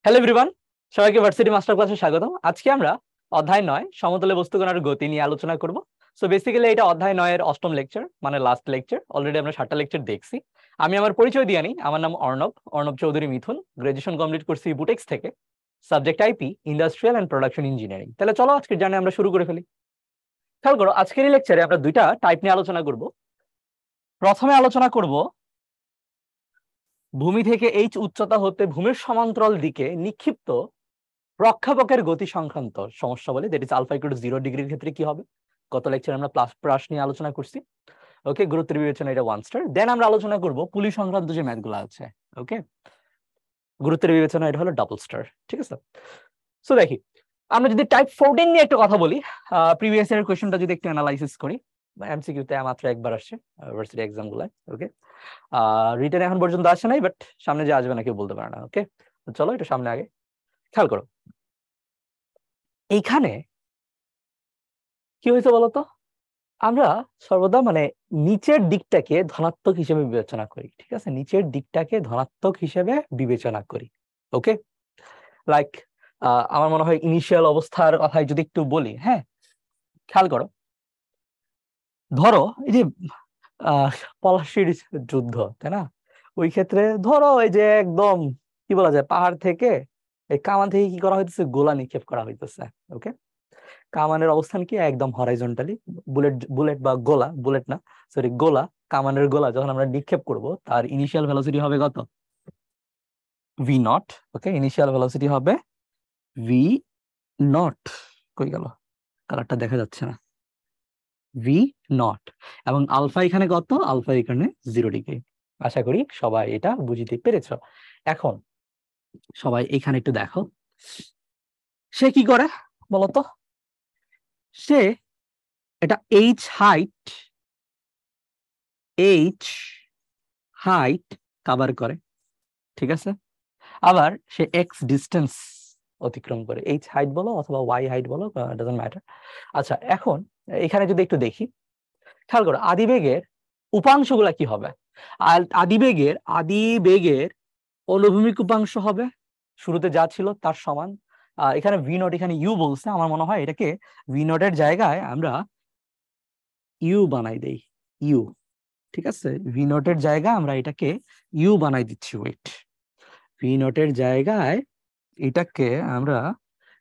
Hello everyone, সবাইকে varsity master ক্লাসে স্বাগতম। আজকে আমরা অধ্যায় 9 সমতলে বস্তুকণার গতি নিয়ে আলোচনা করব। সো বেসিক্যালি এটা অধ্যায় 9 এর অষ্টম লেকচার, মানে লাস্ট লেকচার। অলরেডি আমরা 7টা লেকচার দেখছি। আমি আমার পরিচয় দিয়ে নিই। আমার নাম অর্ণব চৌধুরী মিথুন। গ্রাজুয়েশন কমপ্লিট করছি বুটেক্স থেকে। Subject IP, industrial and production engineering. তাহলে চলো আজকের জার্নি আমরা শুরু করে ফেলি। খেয়াল করো, আজকের এই লেকচারে আমরা দুইটা টাইপ নিয়ে আলোচনা করব। প্রথমে আলোচনা করব ভূমি থেকে এইচ উচ্চতা হতে ভূমির সমান্তরাল দিকে নিক্ষিপ্ত প্রক্ষেপকের গতি সংক্রান্ত সমস্যা বলে, that is alpha equal to 0 ডিগ্রির ক্ষেত্রে কি হবে। গত লেকচারে আমরা প্রাস নিয়ে আলোচনা করছি। ওকে, গুরুত্বের বিবেচনা এটা 1 স্টার। দেন আমরা আলোচনা করব পুলি সংক্রান্ত যে ম্যাথগুলো আছে। ওকে, গুরুত্বের বিবেচনা এটা হলো ডাবল স্টার। ঠিক আছে, সো দেখি আমরা যদি টাইপ 14 নিয়ে একটু কথা বলি, প্রিভিয়াস ইয়ারের কোশ্চেনটা যদি একটু অ্যানালাইসিস করি। এমসিকিউ তে মাত্র একবার আসছে ইউনিভার্সিটি এক্সাম গুলো। ওকে, রিটেন এখন পর্যন্ত আসে নাই, বাট সামনে যে আসবে না কেউ বলতে পারে না। ওকে, চলো এটা সামনে আগে খেয়াল করো। এইখানে কি হয়েছে বলতো, আমরা সর্বদা নিচের দিকটাকে ধনাত্মক হিসেবে বিবেচনা করি। ঠিক আছে, নিচের দিকটাকে ধনাত্মক হিসেবে বিবেচনা করি। ওকে, লাইক আমার মনে হয় ইনিশিয়াল অবস্থার কথাই যদি একটু বলি। হ্যাঁ, খেয়াল করো, ধরো এই যে পলাশির যুদ্ধ, তাই না? ওই ক্ষেত্রে ধরো এই যে একদম কি বলা যায়, পাহাড় থেকে এই কামান থেকে কি করা হইতেছে, গোলা নিক্ষেপ করা হইতেছে। ওকে, কামানের অবস্থান কি একদম হরাইজন্টালি। বুলেট বা গোলা, বুলেট না সরি, গোলা, কামানের গোলা যখন আমরা নিক্ষেপ করব তার ইনিশিয়াল ভেলোসিটি হবে কত? V naught. ওকে, ইনিশিয়াল ভেলোসিটি হবে ভি নট। কই গেল, কালারটা দেখা যাচ্ছে না। V naught. এবং আলফা এখানে কত? আলফা এখানে 0 ডিগ্রি। আশা করি সবাই এটা বুঝতে পেরেছো। এখন সবাই এখানে একটু দেখো, সে কি করে বলতো। সে এটা এইচ হাইট কভার করে। ঠিক আছে, আবার সে এক্স ডিস্টেন্স অতিক্রম করে। এইচ হাইট বলো অথবা ওয়াই হাইট বলো, ডাজন্ট ম্যাটার। আচ্ছা, এখন এখানে যদি একটু দেখি, খেয়াল করো আদিবেগের উপাংশগুলা কি হবে। আদিবেগের অনুভূমিক উপাংশ হবে শুরুতে যা ছিল তার সমান। এখানে ভি নট, এখানে ইউ বলছে। আমার মনে হয় এটাকে ভি নটের জায়গায় আমরা ইউ বানাই দেই। ইউ, ঠিক আছে, ভি নটের জায়গায় আমরা এটাকে ইউ বানাই দিচ্ছি। ওয়েট, ভি নটের জায়গায় এটাকে আমরা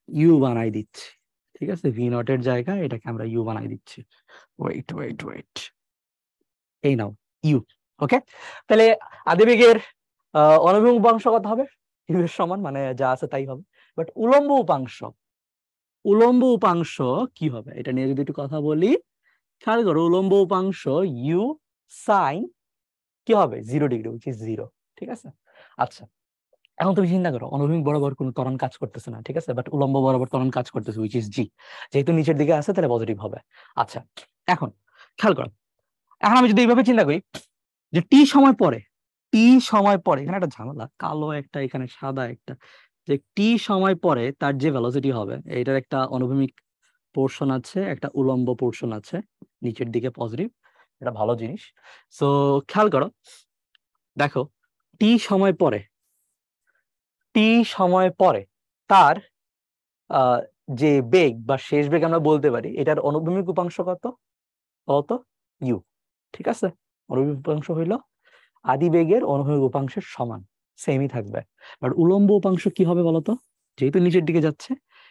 ইউ বানাই দিচ্ছি। ঠিক আছে, ভি নটের জায়গায় এটাকে আমরা ইউ বানাই দিচ্ছি। ওয়েট, এই নাও ইউ। ওকে, তাহলে আদিবেগের অনুভূমিক উপাংশ কত হবে? ইউ এর সমান, মানে যা আছে তাই হবে। বাট উলম্ব উপাংশ কি হবে, এটা নিয়ে যদি একটু কথা বলি। খেয়াল করো, উলম্ব উপাংশ ইউ সাইন কি হবে? 0 ডিগ্রি, উইচ ইজ 0। ঠিক আছে, আচ্ছা এখন তুমি চিন্তা করো, অনুভূমিক বরাবর কোনো ত্বরণ কাজ করতেছে না। ঠিক আছে, বাট উলম্ব বরাবর ত্বরণ কাজ করতেছে, উইচ ইজ জি। যেহেতু নিচের দিকে আছে তাহলে পজিটিভ হবে। আচ্ছা, এখন খেয়াল করো, এখন আমি যদি এইভাবে চিন্তা করি যে টি সময় পরে এখানে একটা ঝামেলা, কালো একটা এখানে সাদা একটা, যে টি সময় পরে তার যে ভেলোসিটি হবে, এটার একটা অনুভূমিক পোর্শন আছে, একটা উলম্ব পোর্শন আছে, নিচের দিকে পজিটিভ। এটা ভালো জিনিস। সো খেয়াল করো, দেখো টি সময় পরে তার যে বেগ বা শেষ বেগ আমরা বলতে পারি, এটার অনুভূমিক উপাংশ কত বলতো? ইউ। ঠিক আছে, অনুভূমিক উপাংশ হইল আদিবেগের অনুভূমিক উপাংশের সমান, সেমই থাকবে। বাট উলম্ব উপাংশ কি হবে বলতো? যেহেতু নিচের দিকে যাচ্ছে,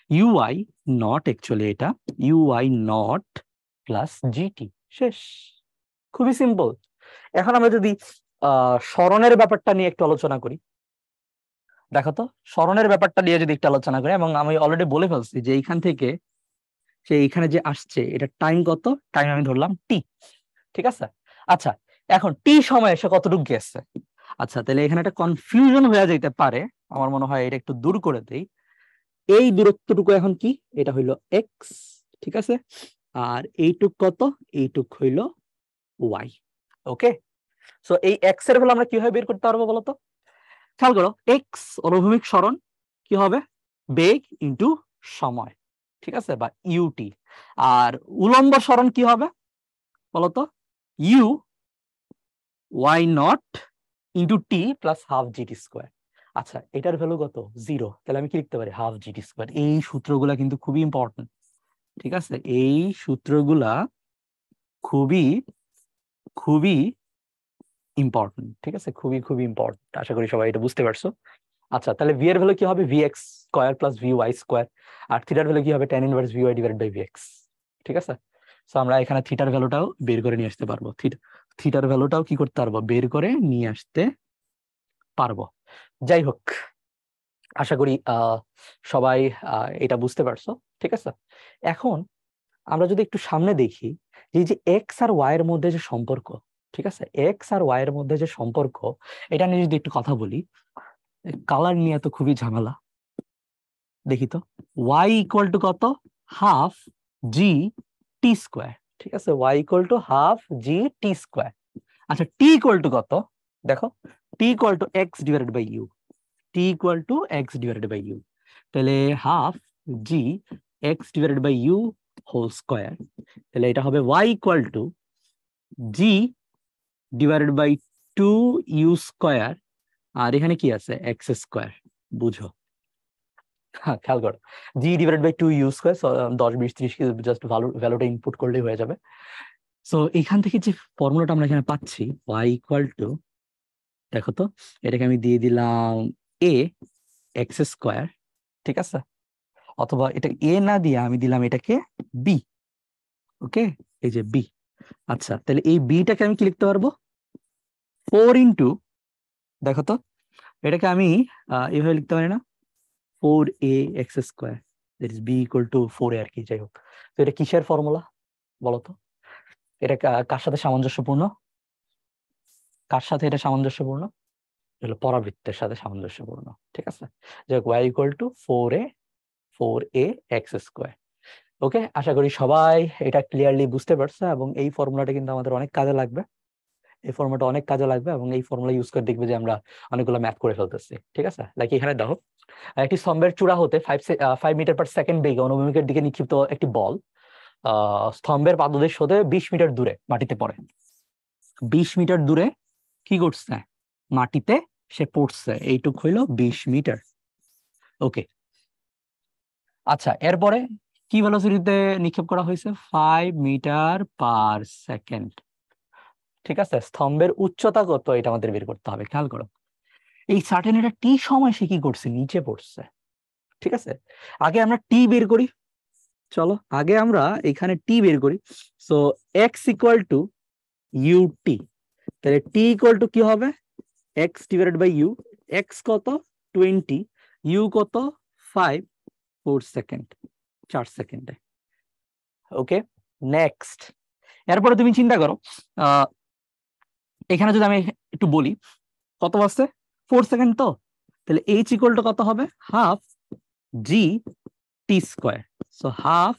ইউআই নট, অ্যাকচুয়ালি এটা ইউআই নট প্লাস জিটি। শেষ, খুবই সিম্পল। এখন আমরা যদি সরণের ব্যাপারটা নিয়ে একটু আলোচনা করি। দেখো তো, সরণের ব্যাপারটা নিয়ে যদি একটু আলোচনা করি, এবং আমি অলরেডি বলে ফেলছি যে এইখান থেকে সে এইখানে যে আসছে, এটা টাইম কত? টাইম আমি ধরলাম টি। ঠিক আছে, আচ্ছা এখন টি সময় সে কতটুকু গেছে। আচ্ছা, তাহলে এখানে একটা কনফিউশন হয়ে যেতে পারে, আমার মনে হয় এটা একটু দূর করে দেই। এই দূরত্বটুকু এখন কি? এটা হইলো এক্স। ঠিক আছে, আর এইটুক কত? এইটুক হইলো ওয়াই। ওকে, সো এই এক্স এর ভ্যালু আমরা কিভাবে বের করতে পারবো বলতো? খেয়াল করো, এক্স অনুভূমিক সরণ কি হবে? বেগ ইন্টু সময়। ঠিক আছে, বা ইউটি। আর উলম্ব সরণ কি হবে বলতো? U y not into t plus half g t square. আচ্ছা, এটার ভ্যালু কত? 0। তাহলে আমি কি লিখতে পারি? Half g t square. এই সূত্রগুলা কিন্তু খুবই ইম্পর্টেন্ট, ঠিক আছে? এই সূত্রগুলা খুবই খুবই ইম্পর্টেন্ট, ঠিক আছে? খুবই খুবই ইম্পর্টেন্ট। আশা করি সবাই এটা বুঝতে পারছো। আচ্ছা, তাহলে ভি এর ভ্যালু কি হবে? V X square plus V Y square. আর থিটার ভ্যালু কি হবে? Tan inverse V Y divided by V X, ঠিক আছে? সো আমরা এখানে থিটার ভ্যালুটাও বের করে নিয়ে আসতে পারবো। থিটার ভ্যালুটাও কি করতে পারবো? বের করে নিয়ে আসতে পারবো। যাই হোক, আশা করি সবাই এটা বুঝতে পারছো, ঠিক আছে? এখন আমরা যদি একটু সামনে দেখি, এই যে এক্স আর ওয়াই এর মধ্যে যে সম্পর্ক, ঠিক আছে? এক্স আর ওয়াই এর মধ্যে যে সম্পর্ক, এটা নিয়ে যদি একটু কথা বলি। কালার নিয়ে তো খুবই ঝামেলা। দেখি তো, ওয়াই ইকুয়াল টু কত? হাফ জি টি স্কোয়ার, ঠিক আছে? Y equal to half G T square. আচ্ছা, টি ইকুয়াল টু কত? দেখো, T equal to X divided by U. T equal to X divided by U. তাহলে half G X divided by U whole square. তাহলে এটা হবে Y equal to G divided by 2u square. আর এখানে কি আছে? X square. বুঝো, হ্যাঁ, খেয়াল করো, g divided by 2u square. 10 20 30 কে জাস্ট ভ্যালুটা ইনপুট করলেই হয়ে যাবে। সো এখান থেকে যে ফর্মুলাটা আমরা এখানে পাচ্ছি, y ইকুয়াল টু, দেখো তো, এটাকে আমি দিয়ে দিলাম a এক্স স্কোয়ার, ঠিক আছে? অথবা এটা a না দিয়ে আমি দিলাম এটাকে b। ওকে, এই যে b। আচ্ছা, তাহলে এই বিটাকে আমি কি লিখতে পারবো? 4 ইন্টু, দেখো তো, এটাকে আমি এইভাবে লিখতে পারি না? 4a X square, that is b equal to 4a আর কি। যাই হোক, তো এটা কিসের ফর্মুলা বলো তো? এটা কার সাথে সামঞ্জস্যপূর্ণ? কার সাথে এটা সামঞ্জস্যপূর্ণ? হলো পরাবৃত্তের সাথে সামঞ্জস্যপূর্ণ, ঠিক আছে? যে y equal to 4a X square. Okay, আশা করি সবাই এটা ক্লিয়ারলি বুঝতে পারছে, এবং এই ফর্মুলাটা কিন্তু আমাদের অনেক কাজে লাগবে। এই ফর্মুলাটা অনেক কাজে লাগবে, এবং এই ফর্মুলা ইউজ করে দেখবে যে আমরা অনেকগুলো ম্যাথ করে ফেলতেছি, ঠিক আছে? লাইক এখানে দেখো, একটি স্তম্ভের চূড়া হতে 5 মিটার পার সেকেন্ড বেগে অনুভূমিকের দিকে নিক্ষিপ্ত একটি বল স্তম্ভের পাদদেশ হতে 20 মিটার দূরে মাটিতে পড়ে। 20 মিটার দূরে কি করছে? মাটিতে সে পড়ছে। এইটুক হইল 20 মিটার। ওকে, আচ্ছা, এরপরে কি ভেলোসিটিতে নিক্ষেপ করা হয়েছে? 5 মিটার পার সেকেন্ড, ঠিক আছে? স্তম্ভের উচ্চতা কত এটা আমাদের বের করতে হবে। খেয়াল করো, এই সার্টেন এটা টি সময় সে কি করছে? নিচে পড়ছে, ঠিক আছে? আগে আমরা টি বের করি, চলো আগে আমরা এখানে টি বের করি। So x equal to u t. তাহলে টি ইকুয়াল টু কি হবে? X divided by u. X কত? 20, ইউ কত? 5, 4 সেকেন্ড, 4 সেকেন্ডে। Okay, next. এরপরে তুমি চিন্তা করো, এখানে যদি আমি একটু বলি, কত আছে? 4 সেকেন্ড। তো তাহলে এইচ ইকুয়াল টু কত হবে? Half G T square. So half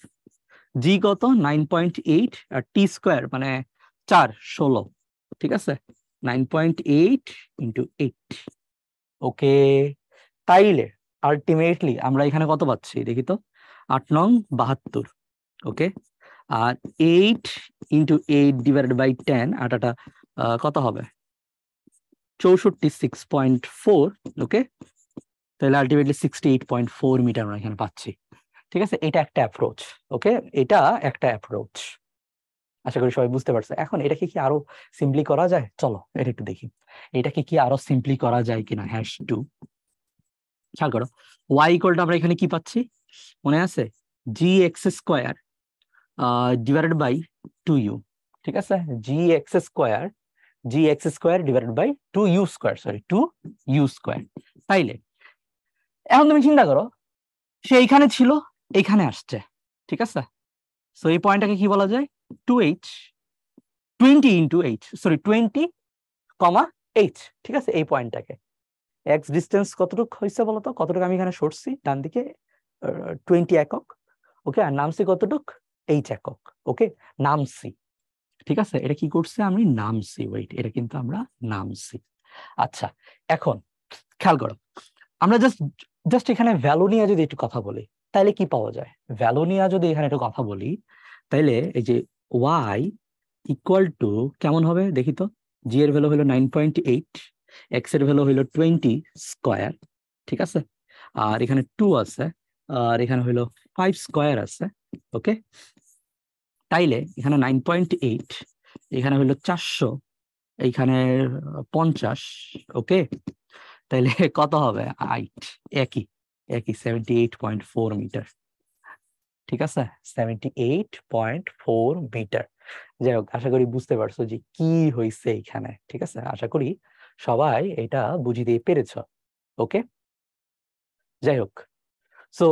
জি কত? 9.8, আর টি স্কোয়ার মানে 4, 16, ঠিক আছে? 9.8 ইন্টু 8। ওকে, তাইলে আলটিমেটলি আমরা এখানে কত পাচ্ছি দেখি তো? 8 নং 72। ওকে, আর 8 ইন্টু 8 ডিভাইডেড বাই 10, আটাটা কত হবে? 64.4। ওকে, তাহলে আলটিমেটলি 68.4 মিটার আমরা এখানে পাচ্ছি, ঠিক আছে? এটা একটা অ্যাপ্রোচ। ওকে, এটা একটা অ্যাপ্রোচ। আশা করি সবাই বুঝতে পারছে। এখন এটাকে কি আরো সিম্পলি করা যায়? চলো এটা একটু দেখি, এটাকে কি আরো সিম্পলি করা যায় কিনা। #2, খেয়াল করো, y ইকুয়াল টু আমরা এখানে কি পাচ্ছি মনে আছে? G X square divided by 2u, ঠিক আছে? G X square divided by 2u square, sorry 2u square. তাইলে এখন তুমি চিন্তা করো, সে এইখানে ছিল, এইখানে আসছে, ঠিক আছে? সো এই পয়েন্টটাকে কি বলা যায়? 2h 20 ইন্টু এইচ, সরি 20, 8, ঠিক আছে? এই পয়েন্টটাকে এক্স ডিস্টেন্স কতটুকু হয়েছে বলতো? কতটুকু আমি এখানে সরছি ডান দিকে? 20 একক। ওকে, আর নামছি কতটুক? এইচ একক। ওকে, নামছি, ঠিক আছে? এটা কি করছে? আমি নামছি। ওয়েট, এটা কিন্তু আমরা নামছি। আচ্ছা, এখন খেয়াল করো, আমরা জাস্ট এখানে ভ্যালু নিয়ে যদি একটু কথা বলি, তাহলে কি পাওয়া যায়? ভ্যালু নিয়ে যদি এখানে একটু কথা বলি, তাইলে এই যে ওয়াই ইকুয়াল টু কেমন হবে দেখি তো? জি এর ভ্যালু হলো 9.8, এক্স এর ভ্যালু হলো 20 স্কোয়ার, ঠিক আছে, আর এখানে 2 আছে, আর এখানে হলো 5 স্কয়ার আছে। ওকে, তাইলে এখানে 9.8, এখানে হলো 400, এইখানে 50। ওকে, তাইলে কত হবে? 8, একই একই 78.4 মিটার। ঠিক আছে, 78.4 মিটার। যাই হোক, আশা করি বুঝতে পারছো যে কি হয়েছে এখানে। ঠিক আছে, আশা করি সবাই এটা বুঝিতে পেরেছ। ওকে, যাই হোক, সো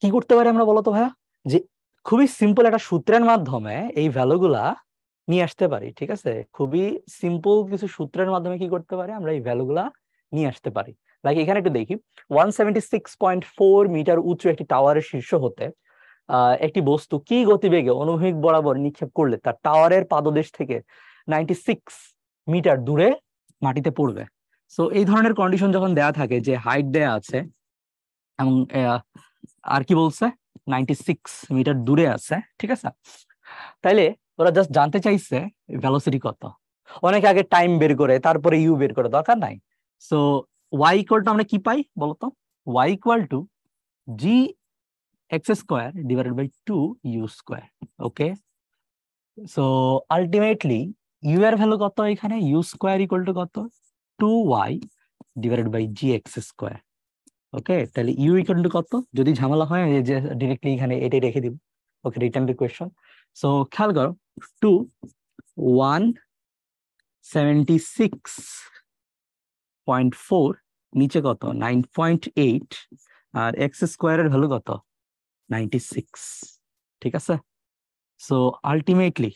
কি করতে পারি আমরা বলতো ভাইয়া? যে খুবই সিম্পল একটা সূত্রের মাধ্যমে এই ভ্যালুগুলা নিয়ে আসতে পারি। ঠিক আছে, খুবই সিম্পল কিছু সূত্রের মাধ্যমে কি করতে পারি আমরা? এই ভ্যালুগুলা নিয়ে আসতে পারি। লাইক এখানে একটু দেখি, 176.4 মিটার উঁচু একটি টাওয়ারের শীর্ষ হতে একটি বস্তু কি গতিবেগে অনুভূমিক বরাবর নিক্ষেপ করলে তার টাওয়ারের পাদদেশ থেকে 96 মিটার দূরে মাটিতে পড়বে। সো এই ধরনের কন্ডিশন যখন দেয়া থাকে, যে হাইট দেয়া আছে এবং আর কি বলছে 96 মিটার দূরে আছে, ঠিক আছে, তাইলে ওরা জাস্ট জানতে চাইছে ভেলোসিটি কত। অনেকে আগে টাইম বের করে তারপরে ইউ বের করে, দরকার নাই। সো ওয়াই ইকুয়াল টু আমরা কি পাই বলতো? Y equal to G X square divided by 2 U square. Okay, so ultimately U এর ভ্যালু কত? এখানে ইউ স্কোয়ার ইকুয়াল টু কত? 2y divided by G X square. Okay, তাহলে ইউ ইকুয়াল টু কত? যদি ঝামেলা হয় যে ডিরেক্টলি এখানে এটাই রেখে দিব। ওকে, রিটার্ন কোয়েশ্চন। সো খেয়াল করো, 2 176.4, নিচে কত? 9.8, আর এক্স স্কোয়ারের ভ্যালু কত? 96। ঠিক আছে, সো আলটিমেটলি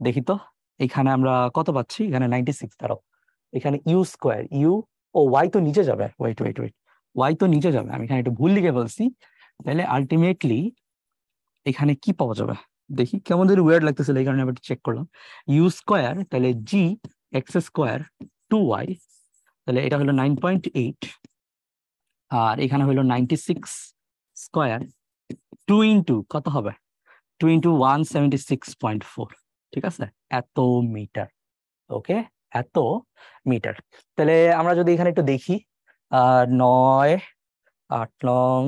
দেখি তো এখানে আমরা কত পাচ্ছি? এখানে 96, ধরো এখানে ইউ স্কোয়ার, ইউ ও ওয়াই তো নিচে যাবে, ওয়েট ওয়েট ওয়েট, ওয়াই তো নিচে যাবে, আমি এখানে একটু ভুল লিখে বলছি। তাহলে আলটিমেটলি এখানে কি পাওয়া যাবে? দেখি, কেমন যদি ওয়ার্ড লাগতেছিল, এই কারণে আবার চেক করলাম। ইউ স্কোয়ার, তাহলে জি এক্স স্কোয়ার 2y, তাহলে এটা হলো 9.8, আর এখানে হলো 96 স্কোয়ার, 2 ইন্টু কত হবে? 2 ইন্টু 176.4। ঠিক আছে, এত মিটার। ওকে, এত মিটার। তাহলে আমরা যদি এখানে একটু দেখি, 9 8 নং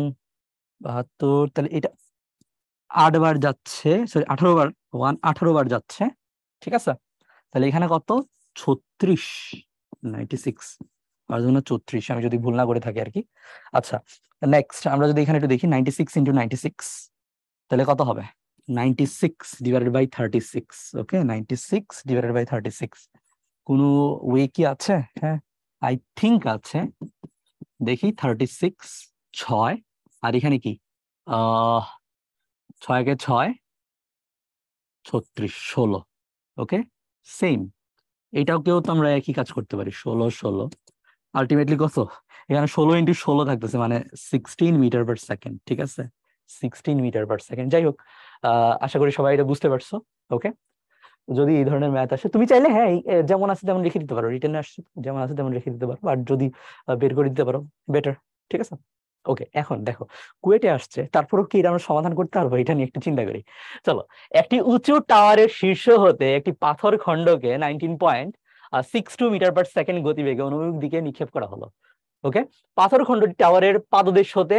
72, তাহলে এটা 8 বার যাচ্ছে, সরি 18 বার, 18 বার যাচ্ছে। ঠিক আছে, তাহলে এখানে কত? 36, 96 আর জন্য 34, আমি যদি ভুল না করে থাকি আর কি। আচ্ছা, নেক্সট আমরা যদি এখানে একটু দেখি, 96 ইন্টু 96, তাহলে কত হবে? 96 divided by 36। Okay, 96 divided by 36। কোনো ওয়ে কি আছে? হ্যাঁ, আই থিঙ্ক আছে। দেখি, 36 6, আর এখানে কি 6 কে 6 36, 16। ওকে, সেম, এটাও কেউ তো আমরা একই কাজ করতে পারি, 16 16, আলটিমেটলি কত? এখানে 16 ইন্টু 16 থাকতেছে, মানে 16 মিটার পার সেকেন্ড। ঠিক আছে, 16 মিটার পার সেকেন্ড। যাই হোক, আশা করি সবাই এটা বুঝতে পারছো। ওকে, যদি এই ধরনের ম্যাথ আসে, তুমি চাইলে হ্যাঁ যেমন আছে তেমন লিখে দিতে পারো, রিটেনে আসছে যেমন আছে তেমন লিখে দিতে পারো, আর যদি বের করে দিতে পারো বেটার। ঠিক আছে, ওকে, এখন দেখো কুয়েটে আসছে, তারপরও কি এটা আমরা সমাধান করতে পারবো? এটা নিয়ে একটু চিন্তা করি। চলো, একটি উঁচু টাওয়ারের শীর্ষ হতে একটি পাথর খণ্ডকে 19.62 মিটার পার সেকেন্ড গতিবেগে অনুভূমিক দিকে নিক্ষেপ করা হলো। ওকে, পাথর খণ্ডটি টাওয়ারের পাদদেশ হতে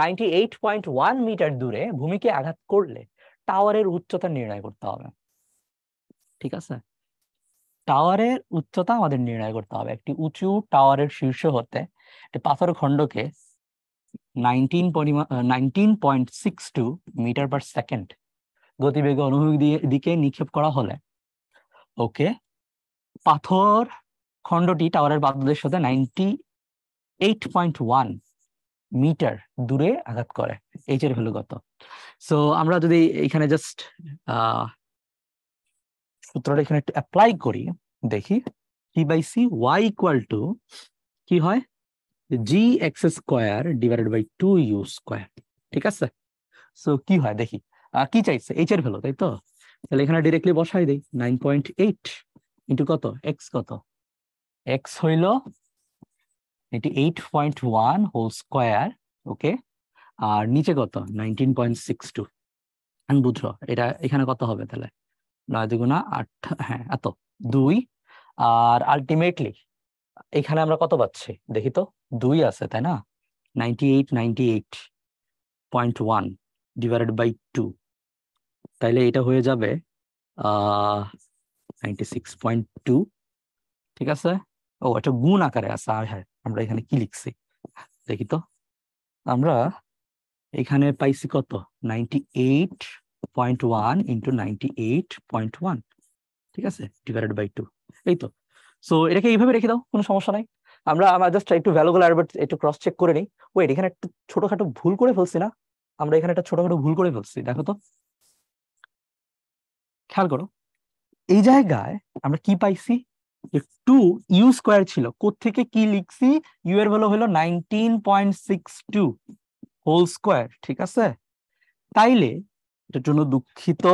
98.1 মিটার দূরে ভূমিকে আঘাত করলে টাওয়ারের উচ্চতা নির্ণয় করতে হবে। ঠিক আছে, টাওয়ারের উচ্চতা আমাদের নির্ণয় করতে হবে। একটি উঁচু টাওয়ারের শীর্ষ হতে একটি পাথর খণ্ডকে 19.62 মিটার পার সেকেন্ড গতিবেগে অনুভূমিক দিকে নিক্ষেপ করা হলে, ওকে, পাথর খণ্ডটি টাওয়ারের পাদদেশ হতে 98.1 মিটার দূরে আঘাত করে। এইচ এর ভ্যালু কত? সো আমরা যদি এখানে জাস্ট সূত্রটা এখানে একটু অ্যাপ্লাই করি, দেখি T by C Y equal to কি হয়? G X square divided by 2 U square. ঠিক আছে, সো কি হয় দেখি, কি চাইছে? এইচ এর ভ্যালু, তাই তো? তাহলে এখানে ডিরেক্টলি বসাই দেই, 9.8 ইন্টু কত? এক্স কত? এক্স হইল 88.1 হোল স্কোয়ার। ওকে, আর নিচে কত? 19.62। আমি বুঝছো এটা এখানে কত হবে? তাহলে 9 দুগুণা 8, হ্যাঁ এত 2, আর আলটিমেটলি এখানে আমরা কত পাচ্ছি দেখি তো, 2 আছে তাই না, 98.1 ডিভাইডেড বাই 2, তাইলে এটা হয়ে যাবে 96.2। ঠিক আছে, ও এটা গুণ আকারে আছে, আর হ্যাঁ আমরা এখানে কি লিখছি দেখি তো, আমরা এখানে পাইছি কত, 98.1 ইন্টু 98.1, ঠিক আছে, ডিভাইডেড বাই 2, এই তো। সো এটাকে এইভাবে রেখে দাও, কোনো সমস্যা নাই। আমরা জাস্ট একটু ভ্যালুগুলো একটু ক্রস চেক করে নিই। ওয়েট, এখানে একটা ছোটখাটো ভুল করে ফেলছি না, আমরা এখানে একটা ছোটখাটো ভুল করে ফেলছি, দেখো তো, খেয়াল করো। এই জায়গায় আমরা কি পাইছি, যে 2u² ছিল, কোত্থেকে কি লিখছি, ইউ এর ভ্যালু হলো 19.62 হোল স্কোয়ার, ঠিক আছে। তাইলে এটার জন্য দুঃখিত,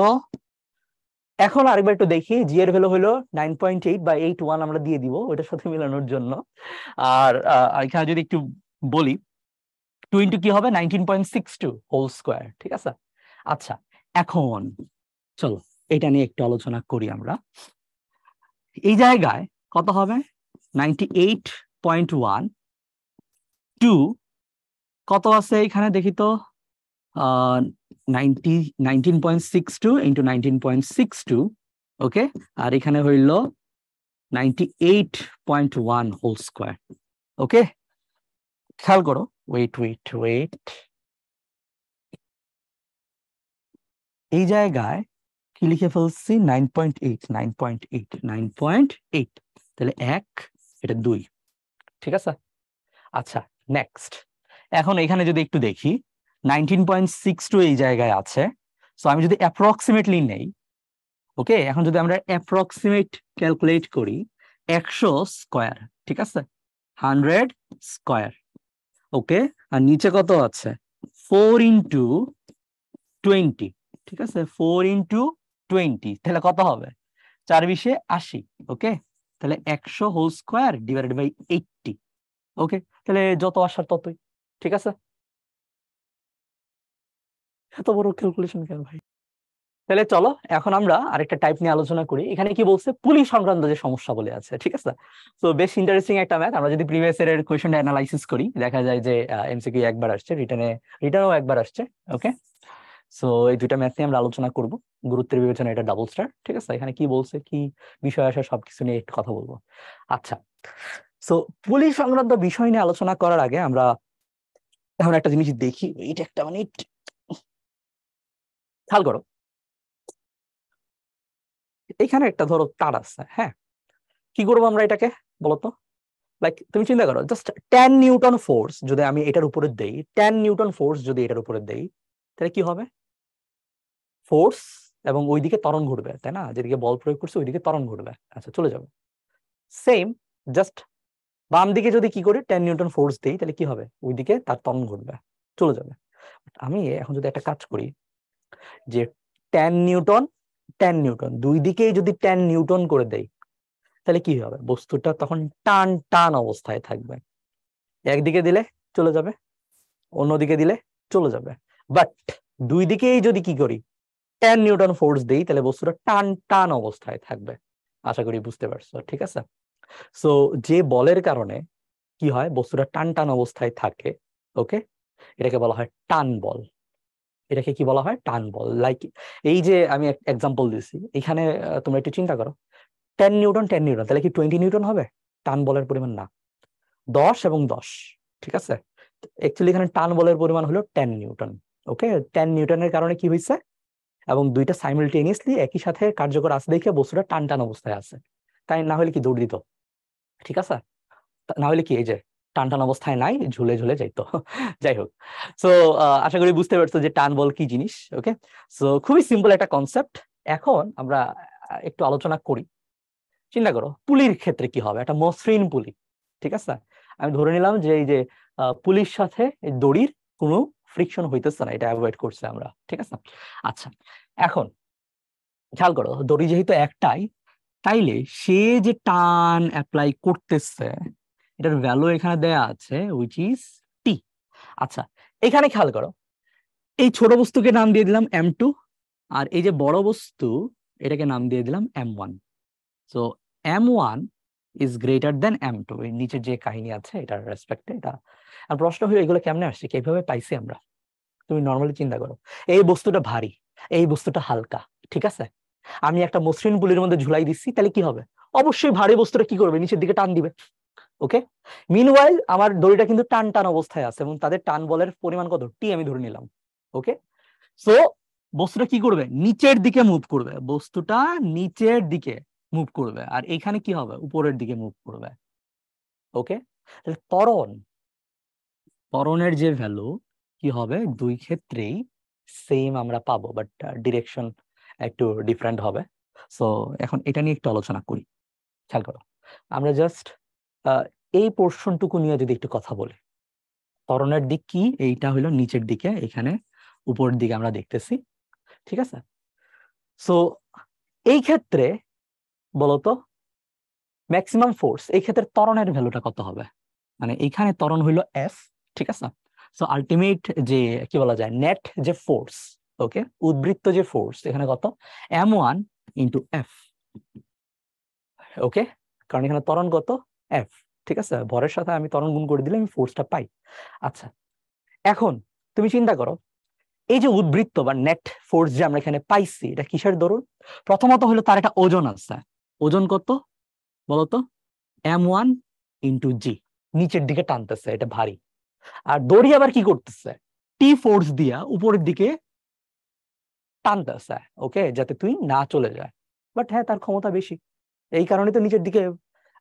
এখন আরেকবার একটু দেখি, জি এর ভ্যালু হলো 9.8 বা 81 আমরা দিয়ে দিব ওইটার সাথে মিলানোর জন্য। আর এখানে যদি একটু বলি, 2 ইন্টু কি হবে, 19.62 হোল স্কোয়ার, ঠিক আছে। আচ্ছা, এখন চলো এটা নিয়ে একটু আলোচনা করি আমরা। এই জায়গায় কত হবে, 98.1, 2 কত আছে এখানে দেখি তো, 19.62 ইন্টু 19.62, ওকে, আর এখানে হইল 98.1 হোল স্কোয়ার, ওকে। খেয়াল করো, ওয়েট, এই জায়গায় কি লিখে ফেলছি, 9.8, তাহলে 1, এটা 2, ঠিক আছে। আচ্ছা, নেক্সট, এখন এখানে যদি একটু দেখি, 19.62 এই জায়গায় আছে, সো আমি যদি অ্যাপ্রক্সিমেটলি নেই, ওকে, এখন যদি আমরা অ্যাপ্রক্সিমেট ক্যালকুলেট করি, 100 স্কোয়ার, ঠিক আছে, 100 স্কোয়ার, ওকে, আর নিচে কত আছে, 4 ইন্টু 20, ঠিক আছে, 4 ইন্টু 20, তাহলে কত হবে, 4×20 = 80, ওকে, তাহলে 100 হোল স্কোয়ার ডিভাইডেড বাই 80, ওকে, তাহলে যত আসার ততই, ঠিক আছে। এত বড় ক্যালকুলেশন কেন ভাই? তাহলে চলো এখন আমরা আরেকটা টাইপ নিয়ে আলোচনা করি। এখানে কি বলছে, পুলিশ সংক্রান্ত যে সমস্যা বলে আছে, ঠিক আছে। তো বেশ ইন্টারেস্টিং একটা ম্যাথ। আমরা যদি প্রিভিয়াস ইয়ারের কোয়েশ্চেন অ্যানালাইসিস করি, দেখা যায় যে এমসিকিউ একবার আসছে, রিটার্নও একবার আসছে, ওকে। সো এই দুইটা ম্যাথ নিয়ে আমরা আলোচনা করব। গুরুত্বের বিবেচনা এটা ডাবল স্টার, ঠিক আছে। এখানে কি বলছে, কি বিষয় আসে, সবকিছু নিয়ে একটু কথা বলবো। আচ্ছা, সো পুলিশ সংক্রান্ত বিষয় নিয়ে আলোচনা করার আগে আমরা এখন একটা জিনিস দেখি, এটা একটা মানে খেয়াল করো, এখানে একটা ধরো তার আছে, হ্যাঁ, কি করবো আমরা এটাকে, বলতো। লাইক তুমি চিন্তা করো, জাস্ট 10 নিউটন ফোর্স যদি আমি এটার উপরে দেই, 10 নিউটন ফোর্স যদি এটার উপরে দেই, তাহলে কি হবে, ফোর্স এবং ওইদিকে ত্বরণ ঘটবে, তাই না, যেদিকে বল প্রয়োগ করছে ওইদিকে ত্বরণ ঘটবে, আচ্ছা চলে যাবে। সেম, জাস্ট বাম দিকে যদি কি করি, 10 নিউটন ফোর্স দেই, তাহলে কি হবে, ওইদিকে তার ত্বরণ ঘটবে, চলে যাবে। আমি এখন যদি একটা কাজ করি, যে 10 নিউটন 10 নিউটন দুই দিকেই যদি 10 নিউটন করে দেই, তাহলে কি হবে, বস্তুটা তখন টান টান অবস্থায় থাকবে। একদিকে দিলে চলে যাবে, অন্যদিকে দিলে চলে যাবে। বাট দুই দিকেই যদি কি করি, 10 নিউটন ফোর্স দেই, তাহলে বস্তুটা টান টান অবস্থায় থাকবে। আশা করি বুঝতে পারছো, ঠিক আছে। সো যে বলের কারণে কি হয়, বস্তুটা টান টান অবস্থায় থাকে, ওকে, এটাকে বলা হয় টান বল। এটাকে কি বলা হয়, টান বল। লাইক এই যে আমি এক্সাম্পল দিছি, এখানে তোমরা একটু চিন্তা করো, 10 নিউটন 10 নিউটন, তাহলে কি 20 নিউটন হবে, টান বলের পরিমাণ না, 10 এবং 10, ঠিক আছে। অ্যাকচুয়ালি এখানে টান বলের পরিমাণ হলো 10 নিউটন, ওকে। 10 নিউটনের কারণে কি হয়েছে, এবং দুইটা সাইমালটেনিয়াসলি একই সাথে কার্যকর আছে দেখে বস্তুটা টান টান অবস্থায় আছে, তাই না হলে কি দৌড় দিত, ঠিক আছে, না হলে কি এই যে টান টান অবস্থায় নাই, ঝুলে ঝুলে যাইতো। যাই হোক, সো আশা করি বুঝতে পারছো যে টান বল কি জিনিস, ওকে। সো খুবই সিম্পল একটা কনসেপ্ট। এখন আমরা একটু আলোচনা করি। চিন্তা করো পুলির ক্ষেত্রে কি হবে, একটা মসৃণ পুলি, ঠিক আছে। আমি ধরে নিলাম যে এই যে পুলির সাথে দড়ির কোনো ফ্রিকশন হইতেছে না, এটা অ্যাভয়েড করছে আমরা, ঠিক আছে। আচ্ছা, এখন খেয়াল করো, দড়ি যেহেতু একটাই, তাইলে সে যে টান অ্যাপ্লাই করতেছে, এটার ভ্যালু এখানে দেয়া আছে, উইচ ইজ টি। আচ্ছা, এখানে খেয়াল করো, এই ছোট বস্তুকে নাম দিয়ে দিলাম m2, আর এই যে বড় বস্তু, এটাকে নাম দিয়ে দিলাম m1। So m1 is greater than m2, এই নিচের যে কাহিনী আছে এটার রেসপেক্টে এটা। আর প্রশ্ন হলো এগুলো কেমনে আসছে, কিভাবে পাইছি আমরা? তুমি নর্মালি চিন্তা করো, এই বস্তুটা ভারী, এই বস্তুটা হালকা, ঠিক আছে? আমি একটা মসৃণ পুলির মধ্যে ঝুলাই দিচ্ছি, তাহলে কি হবে? অবশ্যই ভারী বস্তুটা কি করবে, নিচের দিকে টান দিবে। ওকে, মিনওয়াইল আমার দড়িটা কিন্তু টান টান অবস্থায় আছে এবং তাদের টান বলের পরিমাণ কত, টি আমি ধরে নিলাম। ওকে, সো বস্তুটা কি করবে, নিচের দিকে মুভ করবে, বস্তুটা নিচের দিকে মুভ করবে, আর এখানে কি হবে, উপরের দিকে মুভ করবে। ওকে, ত্বরণের যে ভ্যালু কি হবে, দুই ক্ষেত্রেই সেম আমরা পাবো, বাট ডিরেকশন একটু ডিফারেন্ট হবে। সো এখন এটা নিয়ে একটু আলোচনা করি। খেয়াল করো, আমরা জাস্ট এই পোর্শনটুকু নিয়ে যদি একটু কথা বলি, ত্বরণের দিক কি, এইটা হলো নিচের দিকে, এখানে উপরের দিকে আমরা দেখতেছি, ঠিক আছে? সো এই ক্ষেত্রে বলতো ম্যাক্সিমাম ফোর্স, এই ক্ষেত্রে ত্বরণের ভ্যালুটা কত হবে? মানে এইখানে ত্বরণ হইলো এফ, ঠিক আছে? সো আলটিমেট যে কি বলা যায়, নেট যে ফোর্স, ওকে, উদ্বৃত্ত যে ফোর্স এখানে কত, m1 ইন্টু এফ। ওকে, কারণ এখানে ত্বরণ কত, এফ, ঠিক আছে? ভরের সাথে আমি ত্বরণ গুণ করে দিলে আমি ফোর্সটা পাই। আচ্ছা, এখন তুমি চিন্তা করো, এই যে উদ্বৃত্ত বা নেট ফোর্স যে আমরা এখানে পাইছি, এটা কিসের দরুন? প্রথমত হলো তার একটা ওজন আছে, ওজন কত বলতো, m1 ইন্টু জি, নিচের দিকে টানতেছে, এটা ভারী। আর দড়ি আবার কি করতেছে, টি ফোর্স দিয়া উপরের দিকে টানতেছে, ওকে, যাতে তুই না চলে যায়। বাট হ্যাঁ, তার ক্ষমতা বেশি, এই কারণে তো নিচের দিকে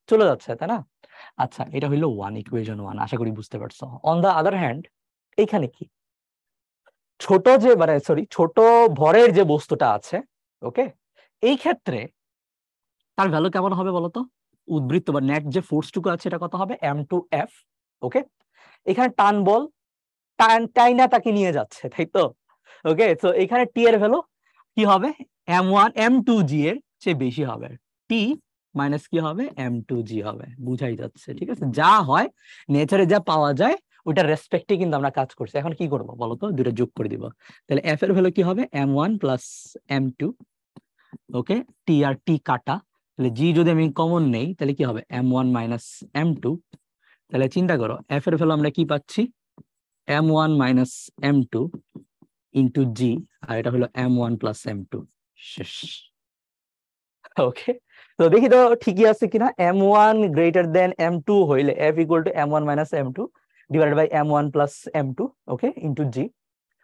চলে যাচ্ছে, তাই না? আচ্ছা, এটা হইলো ইকুয়েশন 1, আশা করি বুঝতে পারছো। অন দা আদার হ্যান্ড, এইখানে কি, ছোট যে মানে সরি ছোট ভরের যে বস্তুটা আছে, ওকে, এই ক্ষেত্রে তার ভ্যালু কেমন হবে বলতো? উদ্বৃত্ত বা নেট যে ফোর্সটুকু আছে এটা কত হবে, m2f। ওকে, এখানে টান বল টাইনা তাকে নিয়ে যাচ্ছে, তাই তো? ওকে, তো এখানে টি এর ভ্যালু কি হবে, m1 m2g এর চেয়ে বেশি হবে, টি মাইনাস কি হবে, m2g হবে। বুঝাই যাচ্ছে, ঠিক আছে? যা হয় নেচারে যা পাওয়া যায় ওইটার রেসপেক্টে কিন্তু আমরা কাজ করছি। এখন কি করব বলতো, দুটো যোগ করে দিব, তাহলে এফ এর ভ্যালু কি হবে, m1 প্লাস m2। ওকে, টি আর টি কাটা, তাহলে জি যদি আমি কমন নেই তাহলে কি হবে, m1 মাইনাস m2। তাহলে চিন্তা করো, এফ এর ভ্যালু আমরা কি পাচ্ছি, m1 মাইনাস m2 ইন্টু জি, আর এটা হলো m1 প্লাস m2। শেষ। ওকে, তো দেখি তো ঠিকই আছে কিনা, m1 গ্রেটার দেন m2 হইলে f equal to m1 minus m2 divided by m1 plus m2, okay, into G.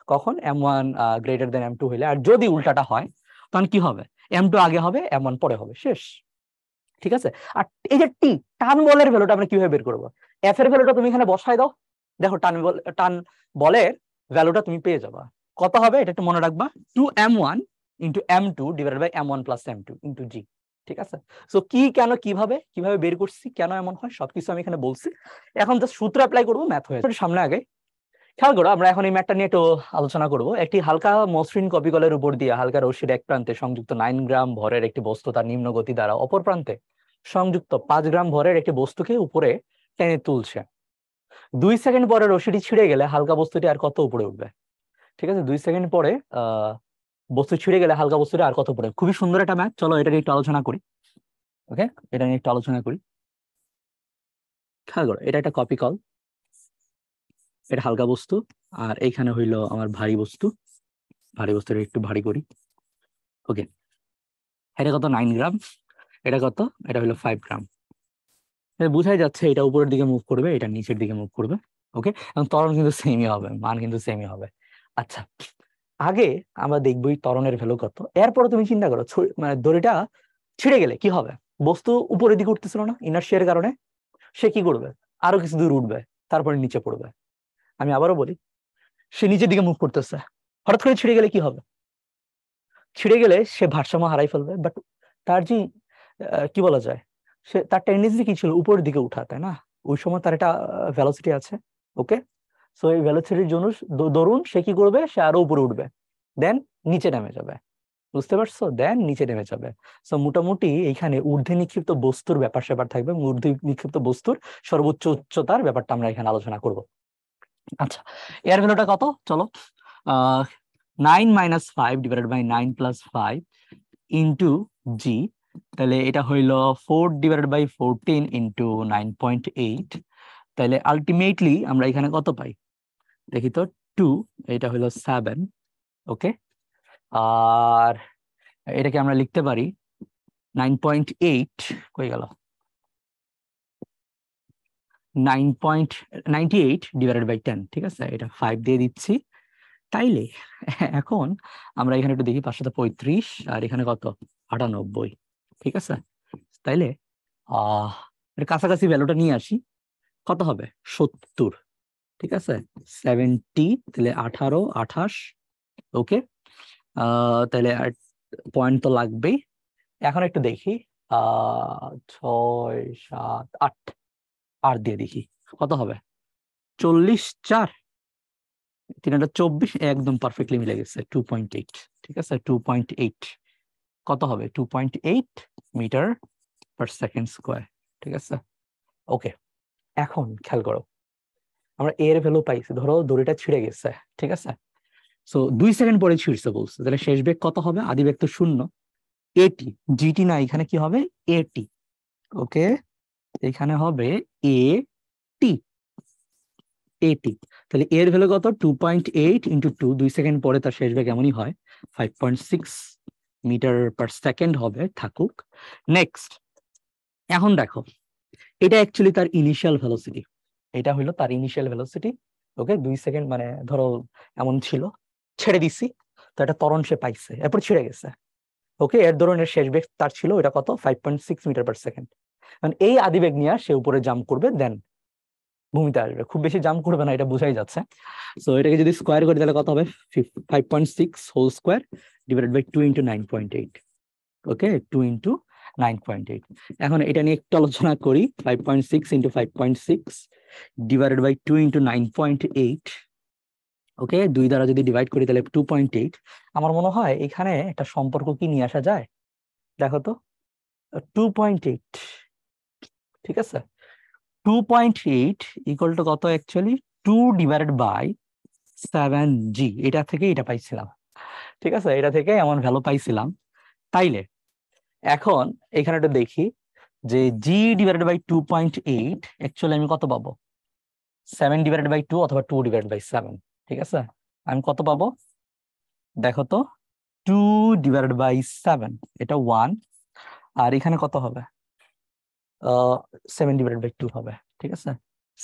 কখন, m1 গ্রেটার দেন m2 হইলে। আর যদি উল্টাটা হয় তখন কি হবে, m2 আগে হবে, m1 পরে হবে। শেষ, ঠিক আছে? আর এই যে টি, টান বলের ভ্যালুটা আমরা কিভাবে বের করবো, এফ এর ভ্যালুটা তুমি এখানে বসাই দাও, দেখো টান বলের ভ্যালুটা তুমি পেয়ে যাবা। কত হবে এটা একটু মনে রাখবা, 2m1 into m2 divided by m1 plus m2 into G, ঠিক আছে? সো কি, কেন, কিভাবে কিভাবে বের করছি, কেন এমন হয়, সবকিছু আমি এখানে বলছি। এখন জাস্ট সূত্র অ্যাপ্লাই করবো, ম্যাথ হয়ে যাবে। সামনে আগে খেয়াল করো, আমরা এখন এই ম্যাথটা নিয়ে একটু আলোচনা করব। একটি হালকা মসৃণ কপিকলের উপর দিয়ে হালকা রশ্মির এক প্রান্তে সংযুক্ত 9 গ্রাম ভরের একটি বস্তু তার নিম্ন গতি দ্বারা অপর প্রান্তে সংযুক্ত 5 গ্রাম ভরের একটি বস্তুকে উপরে টেনে তুলছে। 2 সেকেন্ড পরে রশ্মিটি ছিঁড়ে গেলে হালকা বস্তুটি আর কত উপরে উঠবে? ঠিক আছে, 2 সেকেন্ড পরে বস্তু ছিঁড়ে গেলে হালকা বস্তুটি আর কত উপরে? খুবই সুন্দর একটা ম্যাথ, চলো এটা নিয়ে একটু আলোচনা করি। ওকে, এটা নিয়ে একটু আলোচনা করি। খেয়াল করো, এটা একটা কপিকল, এটা হালকা বস্তু, আর এইখানে হইলো আমার ভারী বস্তু। ভারী বস্তুটা একটু ভারী করি। ওকে, এটা কত, 9 গ্রাম, এটা কত, এটা হলো 5 গ্রাম। বুঝাই যাচ্ছে এটা উপরের দিকে মুভ করবে, এটা নিচের দিকে মুভ করবে। ওকে, এবং ত্বরণ কিন্তু সেমই হবে, মান কিন্তু সেমই হবে। আচ্ছা, আগে আমরা দেখবো এই ত্বরণের ভ্যালু কত, এরপরে তুমি চিন্তা করো মানে দড়িটা ছিঁড়ে গেলে কি হবে। বস্তু উপরের দিকে উঠতেছিল না ইনার্শিয়ার কারণে, সে কি করবে, আরো কিছু দূর উঠবে, তারপরে নিচে পড়বে। আমি আবারও বলি, সে নিচের দিকে মুভ করতেছে, হঠাৎ করে ছিঁড়ে গেলে কি হবে, ছিঁড়ে গেলে সে ভারসাম্য হারাই ফেলবে। বাট তার যে কি বলা যায়, সে তার টেন্ডেন্সি কি ছিল, উপরের দিকে উঠা, তাই না? ওই সময় তার একটা ভেলোসিটি আছে। ওকে, সো এই ভেলোসিটির জন্য দরুন সে কি করবে, সে আরো উপরে উঠবে, দেন নিচে নেমে যাবে। বুঝতে পারছো, দেন নিচে নেমে যাবে। সো মোটামুটি এইখানে ঊর্ধ্বে নিক্ষিপ্ত বস্তুর ব্যাপার স্যাপার থাকবে, ঊর্ধ্বে নিক্ষিপ্ত বস্তুর সর্বোচ্চ উচ্চতার ব্যাপারটা আমরা এখানে আলোচনা করব। আচ্ছা, এর ভ্যালুটা কত, চলো 9 - 5 ডিভাইডেড বাই 9 + 5 ইন্টু জি, তাহলে এটা হইলো 4/14 ইন্টু 9.8। তাহলে আলটিমেটলি আমরা এখানে কত পাই দেখি তো, 2, এটা হলো 7। ওকে, আর এটাকে আমরা লিখতে পারি 9.8, কই গেল, 9.98/10, ঠিক আছে, এটা 5 দিয়ে দিচ্ছি। তাইলে এখন আমরা এখানে একটু দেখি, 535 আর এখানে কত, 98, ঠিক আছে। তাইলে এর কাছাকাছি ভ্যালুটা নিয়ে আসি, কত হবে, 70, ঠিক আছে, 70, তাহলে 18, 28। ওকে, তাহলে পয়েন্ট তো লাগবেই। এখন একটু দেখি, 6, 7, 8, আর দিয়ে দেখি কত হবে, 40, 4, 3, 24, একদম পারফেক্টলি মিলে গেছে, 2.8, ঠিক আছে, 2.8 কত হবে, 2.8 মিটার পার সেকেন্ড স্কোয়ার, ঠিক আছে। ওকে, এখন খেয়াল করো, আমরা এর ভ্যালু পাইছি, ধরো দড়িটা ছিঁড়ে গেছে, ঠিক আছে, সো 2 সেকেন্ড পরে ছিঁড়ছে বলছে, তাহলে শেষ বেগ কত হবে, আদি বেগ তো 0, এটি, জিটি না, এখানে কি হবে, এটি। ওকে, এখানে হবে এটি, এটি। তাহলে এর ভ্যালু কত, 2.8 ইন্টু 2, 2 সেকেন্ড পরে তার শেষ বেগ এমনই হয়, 5.6 মিটার পার সেকেন্ড হবে, থাকুক। নেক্সট, এখন দেখো, এটা অ্যাকচুয়ালি তার ইনিশিয়াল ভেলোসিটি, এটা হলো তার ইনিশিয়াল ভেলোসিটি। ওকে, 2 সেকেন্ড মানে ধরো এমন ছিল, ছেড়ে দিছি, তো এটা ত্বরণ সে পাইছে, এরপর ছিঁড়ে গেছে। ওকে, এর ধরনের শেষ বেগ তার ছিল এটা কত, 5.6 মিটার পার সেকেন্ড। মানে এই আদিবেগ নিয়ে সে উপরে জাম্প করবে, দেন ভূমিতে আসবে, খুব বেশি জাম্প করবে না, এটা বোঝাই যাচ্ছে। সো এটাকে যদি স্কোয়ার করি তাহলে কত হবে, 5.6 whole square divided by 2 into 9.8। Okay, 2 into 9.8। এখন এটা নিয়ে একটু আলোচনা করি, 5.6 into 5.6 divided by 2 into 9.8। Okay, 2 দ্বারা যদি ডিভাইড করি তাহলে 2.8। আমার মনে হয় এখানে একটা সম্পর্ক কি নিয়ে আসা যায়, দেখো তো, 2.8, ঠিক আছে, 2.8 ইকুয়াল টু কত অ্যাকচুয়ালি, 2/7g, এটা থেকে এটা পাইছিলাম, ঠিক আছে, এটা থেকে এমন ভ্যালু পাইছিলাম। তাইলে এখন এখানে একটু দেখি যে g/2.8 অ্যাকচুয়ালি আমি কত পাবো, 7/2 অথবা 2/7, ঠিক আছে, আমি কত পাবো দেখো তো, 2/7, এটা 1, আর এখানে কত হবে, 7/2 হবে, ঠিক আছে,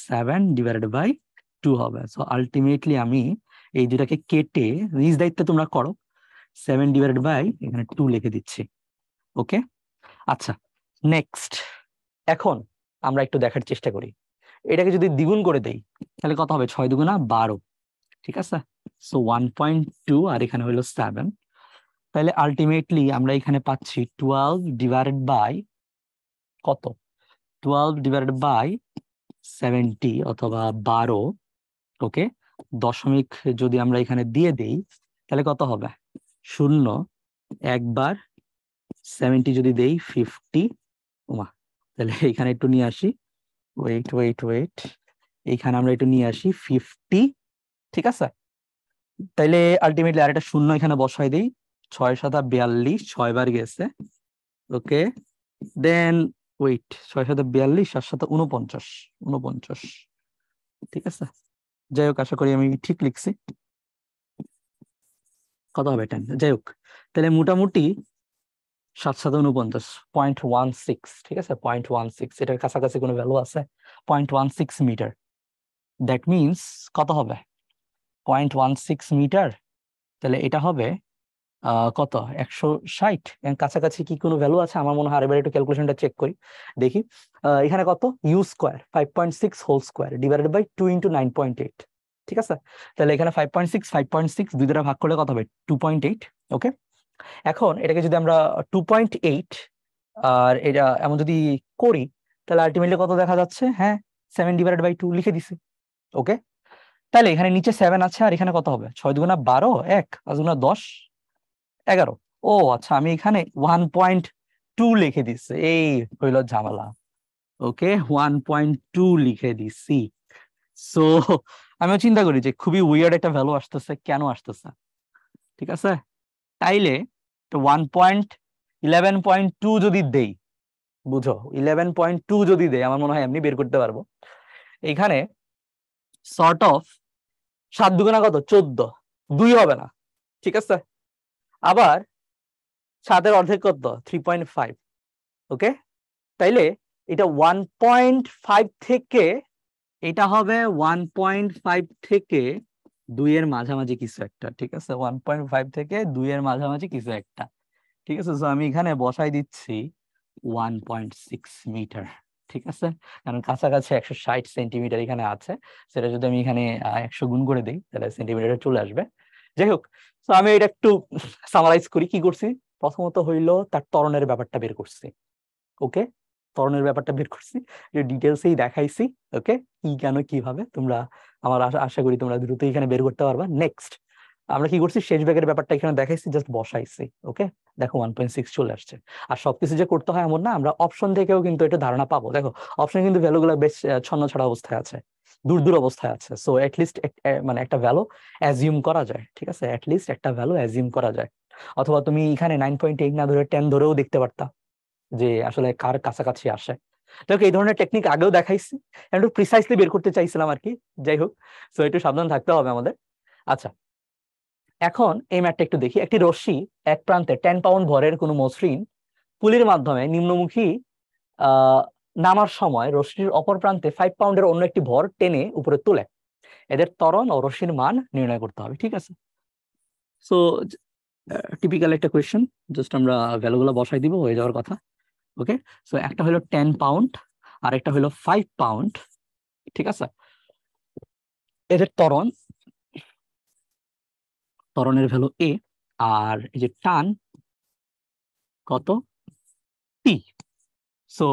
7/2 হবে। সো আলটিমেটলি আমি এই দুটাকে কেটে, নিজ দায়িত্বে তোমরা করো, 7/, এখানে 2 লিখে দিচ্ছি। ওকে, আচ্ছা, নেক্সট, এখন আমরা একটু দেখার চেষ্টা করি, এটাকে যদি দ্বিগুণ করে দেই তাহলে কত হবে, 6 দুগুণা 12, ঠিক আছে, সো 1.2, আর এখানে হলো 7। তাহলে আলটিমেটলি আমরা এখানে পাচ্ছি 12/, কত, 12/70 অথবা 12। ওকে, দশমিক যদি আমরা এখানে দিয়ে দেই তাহলে কত হবে, 0, একবার 70 যদি দেই 50, ওমা, তাহলে এখানে একটু নিয়ে আসি, ওয়েট ওয়েট ওয়েট, এইখানে আমরা একটু নিয়ে আসি 50, ঠিক আছে। তাইলে আলটিমেটলি আর একটা 0 এখানে বসাই দেই, 6×7=42, 6 বার গেছে। ওকে, দেন ওয়েট, 6×7=42, 7×7=49, 49, ঠিক আছে। যাই হোক, আশা করি আমি ঠিক লিখছি, কত হবে 10, যাই হোক, তাহলে মোটামুটি 7×7=49, 0.16, ঠিক আছে, 0.16, এটার কাছাকাছি কোনো ভ্যালু আছে, 0.16 মিটার। দ্যাট মিনস কত হবে, 0.16 মিটার, তাহলে এটা হবে কত, 160, কাছাকাছি কি কোনো ভ্যালু আছে, আমার মনে হয় আরেকবার একটু ক্যালকুলেশনটা চেক করি, দেখি। এখানে কত, u square 5.6 whole square divided by 2 into 9.8, ঠিক আছে। তাহলে এখানে 5.6 2 দ্বারা ভাগ করলে কত হবে, 2.8। ওকে, এখন এটাকে যদি আমরা 2.8 আর এটা এমন যদি করি তাহলে আলটিমেটলি কত দেখা যাচ্ছে, হ্যাঁ, 7/2 লিখে দিছি। ওকে, তাহলে এখানে নিচে 7 আছে, আর এখানে কত হবে, 6 দুগুণা 12, 1 5 দুগুণা 10, 11। ও আচ্ছা, আমি এখানে 1.2 লিখে দিচ্ছি, এই হইল ঝামেলা। ওকে, 1.2 লিখে দিছি। সো আমিও চিন্তা করি যে খুবই উইয়ার্ড একটা ভ্যালু আসতেছে, কেন আসতেছে, ঠিক আছে। তাইলে 1. 11.2 যদি দেই, বুঝো 11.2 যদি দেই, আমার মনে হয় এমনি বের করতে পারবো। এখানে সর্ট অফ 7 দুগুণা কত, 14, 2 হবে না, ঠিক আছে। আবার 7 এর অর্ধেক কত, 3.5। ওকে, তাইলে এটা 1.5 থেকে, এটা হবে 1.5 থেকে 2 এর মাঝামাঝি কিছু একটা, ঠিক আছে। 1.5 থেকে 2 এর মাঝামাঝি কিছু একটা, ঠিক আছে। তো আমি এখানে বসাই দিচ্ছি 1.6 মিটার, ঠিক আছে। কারণ কাছাকাছি 160 সেন্টিমিটার এখানে আছে, সেটা যদি আমি এখানে 100 গুণ করে দিই তাহলে সেন্টিমিটারে চলে আসবে। যাই হোক, তো আমি এটা একটু সামারাইজ করি। কি করছি, প্রথমত হইলো তার ত্বরণের ব্যাপারটা বের করছি। ওকে, ত্বরণের ব্যাপারটা বের করছি, ডিটেলসেই দেখাইছি। ওকে, কি কেন কিভাবে তোমরা, আমার আশা করি তোমরা দ্রুত এখানে বের করতে পারবা। নেক্সট আমরা কি করছি, শেষ ব্যাগের ব্যাপারটা এখানে দেখাইছি, জাস্ট বসাইছি। ওকে, দেখো 1.6 চলে আসছে। আর সবকিছু যে করতে হয় এমন না, আমরা অপশন থেকেও কিন্তু এটা ধারণা পাবো। দেখো অপশনে কিন্তু ভ্যালুগুলো বেশ ছন্ন ছড়া অবস্থায় আছে, দূর দূর অবস্থায় আছে। সো লিস্ট মানে একটা ভ্যালু অ্যাজিউম করা যায়, ঠিক আছে। লিস্ট একটা ভ্যালু অ্যাজিউম করা যায়। অথবা তুমি এখানে 9.8 না ধরে 10 ধরেও দেখতে পারতা, যে আসলে কার কাছাকাছি আসে। দেখো এই ধরনের টেকনিক আগেও দেখাইছি, একটু প্রিসাইসলি বের করতে চাইছিলাম আর কি। যাই হোক, সো একটু সাবধান থাকতে হবে আমাদের। আচ্ছা, এখন এই ম্যাটটা একটু দেখি। একটি রশ্মি এক প্রান্তে 10 পাউন্ড ভরের কোনো মসৃণ পুলির মাধ্যমে নিম্নমুখী আহ নামার সময় রশ্মির অপর প্রান্তে 5 পাউন্ডের অন্য একটি ভর টেনে উপরে তোলে। এদের ত্বরণ ও রশ্মির মান নির্ণয় করতে হবে, ঠিক আছে। সো টিপিক্যাল একটা কোয়েশ্চেন, জাস্ট আমরা ভ্যালুগুলো বসাই দিব, হয়ে যাওয়ার কথা। ওকে, সো একটা হলো 10 পাউন্ড আর একটা হলো 5 পাউন্ড, ঠিক আছে। এদের ত্বরণের ভ্যালু এ, আর এই যে টান কত, টি। সো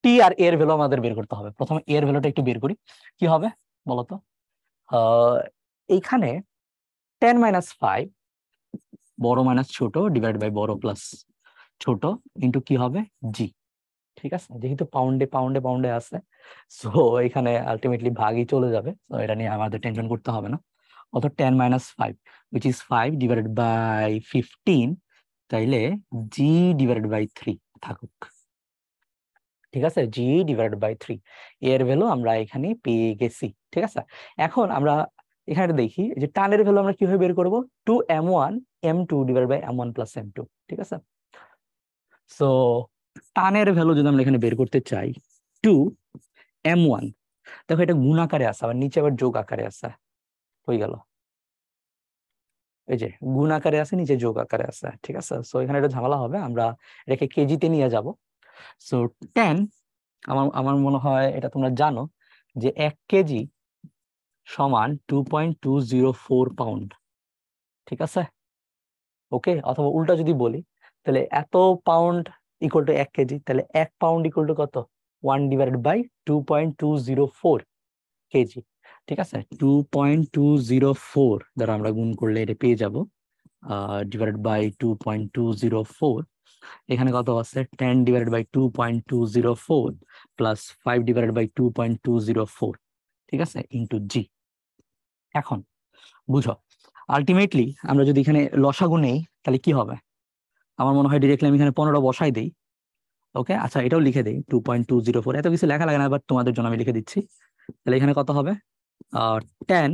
টি আর এর ভ্যালু আমাদের বের করতে হবে। প্রথমে এর ভ্যালুটা একটু বের করি, কি হবে বলতো। এইখানে 10 - 5 বড় মাইনাস ছোট ডিভাইড বাই বড় প্লাস ছোট ইন্টু কি হবে, জি, ঠিক আছে। যেহেতু পাউন্ডে পাউন্ডে পাউন্ডে আছে, সো এখানে আলটিমেটলি ভাগই চলে যাবে, তো এটা নিয়ে আমাদের টেনশন করতে হবে না। অত 10 - 5 which is 5 divided by 15, তাইলে জি ডিভাইডেড বাই 3 থাকুক, ঠিক আছে। জি ডিভাইডেড বাই 3 এর ভ্যালু আমরা এখানে পেয়ে গেছি, ঠিক আছে। এখন আমরা এখানে দেখি যে টানের ভ্যালু আমরা কিভাবে বের করব, 2m1 m2 divided by m1 plus m2, ঠিক আছে। সো টানের ভ্যালু যদি আমরা এখানে বের করতে চাই, 2m1, দেখো এটা গুণ আকারে আছে, আবার নিচে আবার যোগ আকারে আছে, হয়ে গেল। এই যে গুণ আকারে আছে, নিচে যোগ আকারে আছে, ঠিক আছে। সো এখানে একটা ঝামেলা হবে, আমরা এটাকে কেজিতে নিয়ে যাব। সো 10, আমার আমার মনে হয় এটা তোমরা জানো যে 1 কেজি সমান 2.204 পাউন্ড, ঠিক আছে। ওকে, অথবা উল্টা যদি বলি, তাহলে এত পাউন্ড ইকুয়াল টু 1 কেজি, তাহলে 1 পাউন্ড ইকুয়াল টু কত, 1 ডিভাইডেড বাই 2.204 কেজি, ঠিক আছে। 2.204 দ্বারা আমরা গুণ করলে এটা পেয়ে যাব, ডিভাইডেড বাই 2.204। এখানে কত আছে, 10 divided by 2.204 plus 5 divided by 2.204, ঠিক আছে, ইন্টু জি। এখন বুঝো, আলটিমেটলি আমরা যদি এখানে লসাগু নেই তাহলে কি হবে, আমার মনে হয় ডিরেক্টলি আমি এখানে 15 বসাই দেই। ওকে, আচ্ছা এটাও লিখে দেই 2.204, এত কিছু লেখা লাগে না, বাট তোমাদের জন্য আমি লিখে দিচ্ছি। তাহলে এখানে কত হবে, 10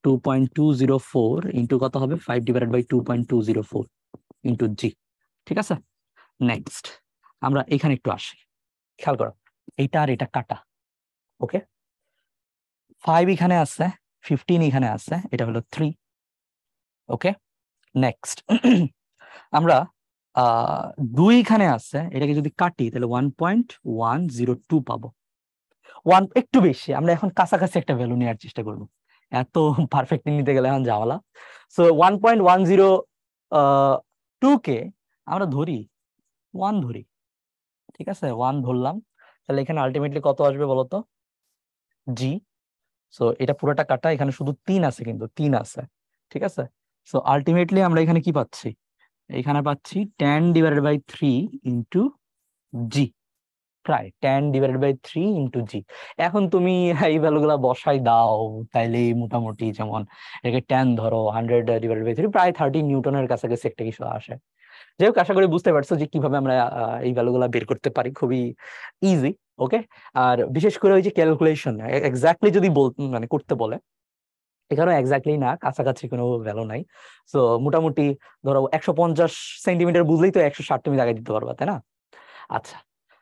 2.204 ইন্টু কত হবে, 5 ডিভাইডেড বাই 2.204 ইন্টু জি, ঠিক আছে। নেক্সট আমরা এখানে একটু আসি, খেয়াল করো এইটা আর এটা কাটা। ওকে, 5 এখানে আছে, 15 এখানে আছে, এটা হলো 3। ওকে, নেক্সট আমরা 2 এখানে আছে, এটাকে যদি কাটি তাহলে 1.102 পাবো। একটু বেশি, আমরা এখন কাছাকাছি একটা ভ্যালু নেওয়ার চেষ্টা করবো, এত পারফেক্টলি নিতে গেলে এখন ঝামেলা। সো 1.102 কে আমরা ধরি 1 ধরি, ঠিক আছে, 1 ধরলাম। তাহলে এখানে আলটিমেটলি কত আসবে বলতো, জি। সো এটা পুরোটা কাটা, এখানে শুধু 3 আছে, কিন্তু 3 আছে, ঠিক আছে। সো আলটিমেটলি আমরা এখানে কি পাচ্ছি, এখানে পাচ্ছি 10 ডিভাইডেড বাই 3 ইন্টু জি, প্রায় 10 ডিভাইডেড বাই 3 ইন্টু জি। এখন তুমি এই ভ্যালুগুলা বসাই দাও, তাইলে মোটামুটি যেমন এটাকে 10 ধরো, 100 ডিভাইডেড বাই 3 প্রায় 30 নিউটনের কাছাকাছি একটা কিছু আসে। যাই হোক, আশা করি বুঝতে পারছো যে কিভাবে আমরা এই ভ্যালুগুলো বের করতে পারি, খুবই ইজি। ওকে, আর বিশেষ করে ওই যে ক্যালকুলেশন এক্স্যাক্টলি যদি মানে করতে বলে, এখানেও এক্স্যাক্টলি না, কাছাকাছি কোনো ভ্যালু নাই। তো মোটামুটি ধরো 150 সেন্টিমিটার বুঝলেই তো 160 তুমি জায়গায় দিতে পারবা, তাই না? আচ্ছা,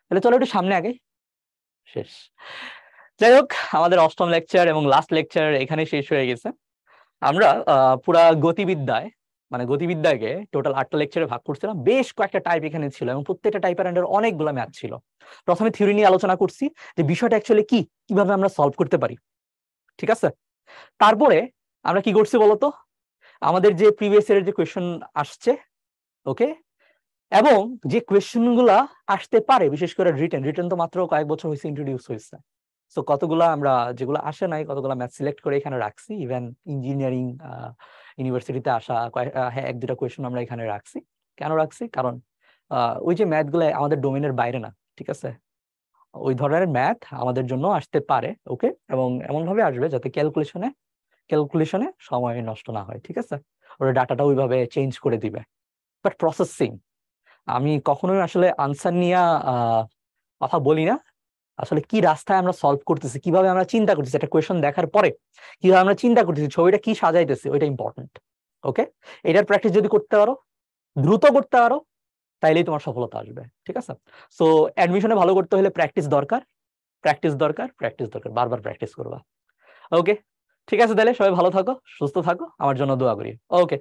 তাহলে চলো একটু সামনে আগে। শেষ। যাই হোক, আমাদের অষ্টম লেকচার এবং লাস্ট লেকচার এখানে শেষ হয়ে গেছে। আমরা পুরা গতিবিদ্যায়, মানে গতিবিদ্যাকে টোটাল 8টা লেকচারে ভাগ করছিলাম। বেশ কয়েকটা টাইপ এখানে ছিল এবং প্রত্যেকটা টাইপের আন্ডার অনেকগুলো ম্যাথ ছিল। প্রথমে থিওরি নিয়ে আলোচনা করছি যে বিষয়টা অ্যাকচুয়ালি কি, কিভাবে আমরা সলভ করতে পারি, ঠিক আছে? তারপরে আমরা কি করছি বলতো, আমাদের যে প্রিভিয়াস ইয়ারের যে কোয়েশ্চেন আসছে, ওকে, এবং যে কোয়েশ্চেন গুলা আসতে পারে, বিশেষ করে রিটেন রিটেন তো মাত্র কয়েক বছর হয়েছে ইন্ট্রোডিউস হয়েছে। তো কতগুলা আমরা যেগুলো আসে নাই, কতগুলা ম্যাথ সিলেক্ট করে এখানে রাখছি। ইভেন ইঞ্জিনিয়ারিং ইউনিভার্সিটিতে আসা হ্যাঁ 1-2টা কোয়েশ্চেন আমরা এখানে রাখছি। কেন রাখছি? কারণ ওই যে ম্যাথ গুলো আমাদের ডোমেনের বাইরে না, ঠিক আছে? ওই ধরনের ম্যাথ আমাদের জন্য আসতে পারে, ওকে, এবং এমন ভাবে আসবে যাতে ক্যালকুলেশনে সময় নষ্ট না হয়, ঠিক আছে? ওরা ডাটাটা ওইভাবে চেঞ্জ করে দিবে। বাট প্রসেসিং, আমি কখনোই আসলে আনসার নিয়ে কথা বলি না। আসলে কি রাস্তায় আমরা সলভ করতেছি, কিভাবে আমরা চিন্তা করতেছি, একটা কোয়েশ্চন দেখার পরে কিভাবে আমরা চিন্তা করতেছি, ছবিটা কি সাজাইতেছি, ওইটা ইম্পর্টেন্ট। ওকে, এটার প্র্যাকটিস যদি করতে পারো, দ্রুত করতে পারো, তাইলেই তোমার সফলতা আসবে, ঠিক আছে? সো অ্যাডমিশনে ভালো করতে হলে প্র্যাকটিস দরকার, প্র্যাকটিস দরকার, প্র্যাকটিস দরকার, বারবার প্র্যাকটিস করবা। ওকে, ঠিক আছে, তাহলে সবাই ভালো থাকো, সুস্থ থাকো, আমার জন্য দোয়া করি। ওকে।